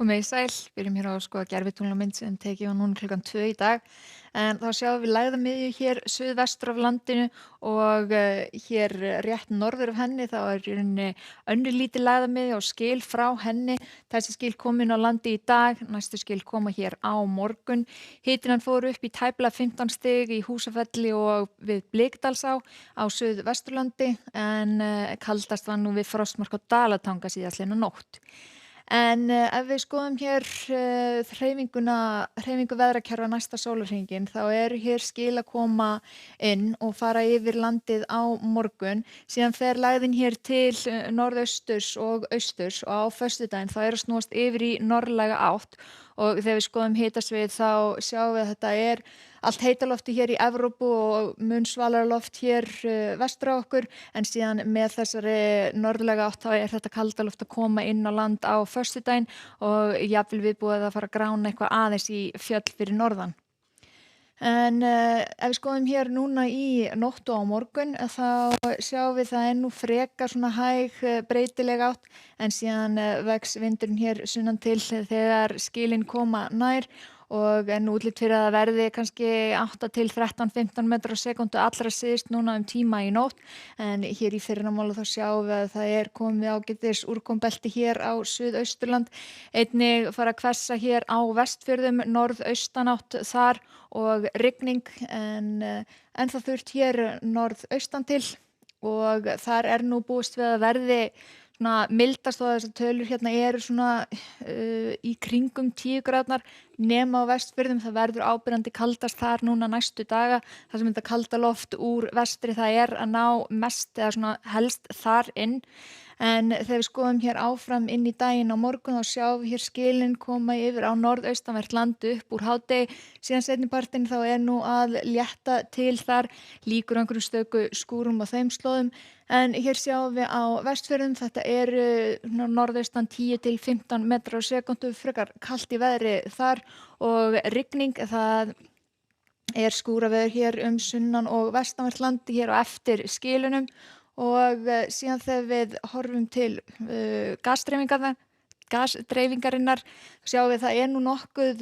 Komið í sæl, byrjum hér á að skoða gervitunglamynd sem tekið var núna klukkan 2 í dag. En þá sjáum við lægðamiðju hér suðvestur af landinu og hér rétt norður af henni þá er í rauninni önnur lítil lægðamiðja og skil frá henni. Þessi skil kom inn á landi í dag, næstu skil koma hér á morgun. Hitinn hann fór upp í tæplega 15 stig í Húsafelli og við Blikdalsá á suðvesturlandi en kaldast var nú við frostmark á Dalatanga síðastliðna nótt. En ef við skoðum hér hreyfingu veðrakerfa næsta sólarhringinn þá eru hér skil að koma inn og fara yfir landið á morgun. Síðan fer lægðin hér til norðausturs og austurs og á föstudaginn þá er að snúast yfir í norðlæga átt og þegar við skoðum hitasvið þá sjáum við að þetta er allt heitalofti hér í Evrópu og mun svalara loft hér vestur á okkur en síðan með þessari norðlæga átt þá er þetta kalda loft að koma inn á land á föstudaginn og jafnvel viðbúið að fara að grána eitthvað aðeins í fjöll fyrir norðan. En ef við skoðum hér núna í nótt og á morgun þá sjáum við það nú frekar svona hæg breytileg átt en síðan vex vindurinn hér sunnan til þegar skilin koma nær og útlit fyrir að það verði kannski 8 til 13-15 metrar á sekúndu allra syðst núna tíma í nótt en hér í fyrramáli þá sjáum við að það er komið ágætis úrkombelti hér á Suðausturland. Einnig fara að hvessa hér á Vestfjörðum norðaustanátt þar og rigning en ennþá þurrt hér norðaustan til og þar er nú búist við að verði svona mildast og þessar tölur hérna eru svona í kringum 10 gráðnar nema á Vestfjörðum, það verður ábyrjandi kaldast þar núna næstu daga, það sem þetta kalda loft úr vestri það er að ná mest eða svona helst þar inn en þegar við skoðum hér áfram inn í daginn á morgun þá sjáum við hér skilin koma yfir á norðaustanvert landi upp úr hádegi, síðan seinnipartinn þá er nú að létta til þar, líkur einhverjum stöku skúrum á þeim slóðum en hér sjáum við á Vestfjörðum þetta eru norðaustan 10 til 15 metrar á sekúndu, frekar kalt í veðri þar og rigning, það er skúraveður hér sunnan og vestanvert landi hér á eftir skilunum og síðan þegar við horfum til gasdreifingarinnar sjáum við það er nú nokkuð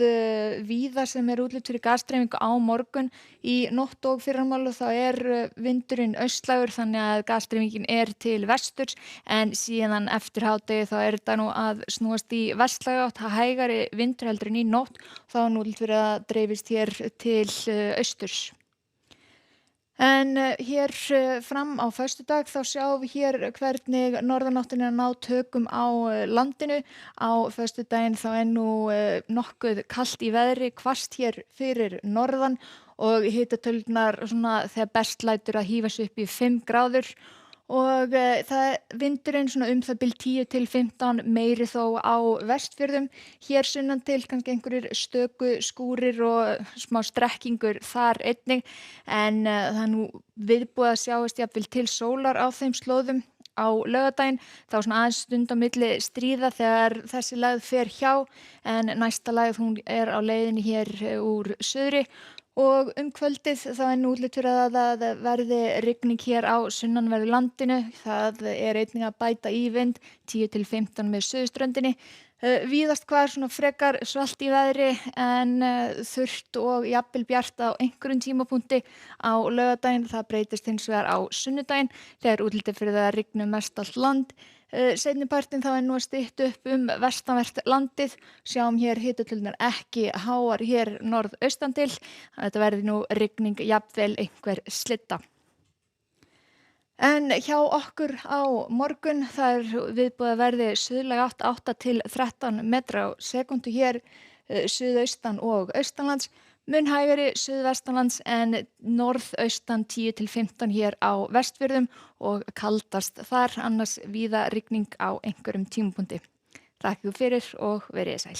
víða sem er útlit fyrir gasdreifingu á morgun í nótt og fyrramálið þá er vindurinn austlægur þannig að gasdreifingin er til vesturs en síðan eftir hádegi þá er þetta nú að snúast í vestlæga átt að hægari vindur heldur en í nótt þá er nú útlit fyrir að dreifist hér til austurs. En hér fram á föstudag þá sjáum við hér hvernig norðanáttin er að ná tökum á landinu. Á föstudaginn þá er nú nokkuð kalt í veðri, hvasst hér fyrir norðan og hitatölurnar svona þegar best lætur að hífa sig upp í 5 gráður. Og vindurinn svona það bil 10 til 15 meiri þó á Vestfjörðum. Hér sunnan til kannski einhverjir stöku skúrir og smá strekkingur þar einnig en það er nú viðbúið að sjáist jafnvel til sólar á þeim slóðum á laugardaginn. Þá svona aðeins stund á milli stríða þegar þessi lægð fer hjá en næsta lægð hún er á leiðinni hér úr suðri. Og kvöldið þá er nú útlit fyrir að það verði rigning hér á sunnanverðu landinu. Það er einnig að bæta í vind 10 til 15 með suðurströndinni. Víðast hvar svona frekar svalt í veðri en þurrt og jafnvel bjart á einhverjum tímapunkti á laugardaginn. Það breytist hins vegar á sunnudaginn þegar útlitið fyrir það að rigna mest allt land. Seinnipartinn þá er nú að stytta upp vestanvert landið, sjáum hér hitatölunar ekki háar hér norðaustan til, þetta verði nú rigning jafnvel einhver slytta. En hjá okkur á morgun það er viðbúið að verði suðlæg átt 8 til 13 metra á sekúndu hér suðaustan og austanlands. Mun hægari suðvestanlands en norðaustan 10 til 15 hér á Vestfjörðum og kaldast þar annars víða rigning á einhverjum tímapunkti. Þakka ykkur fyrir og verið sæl.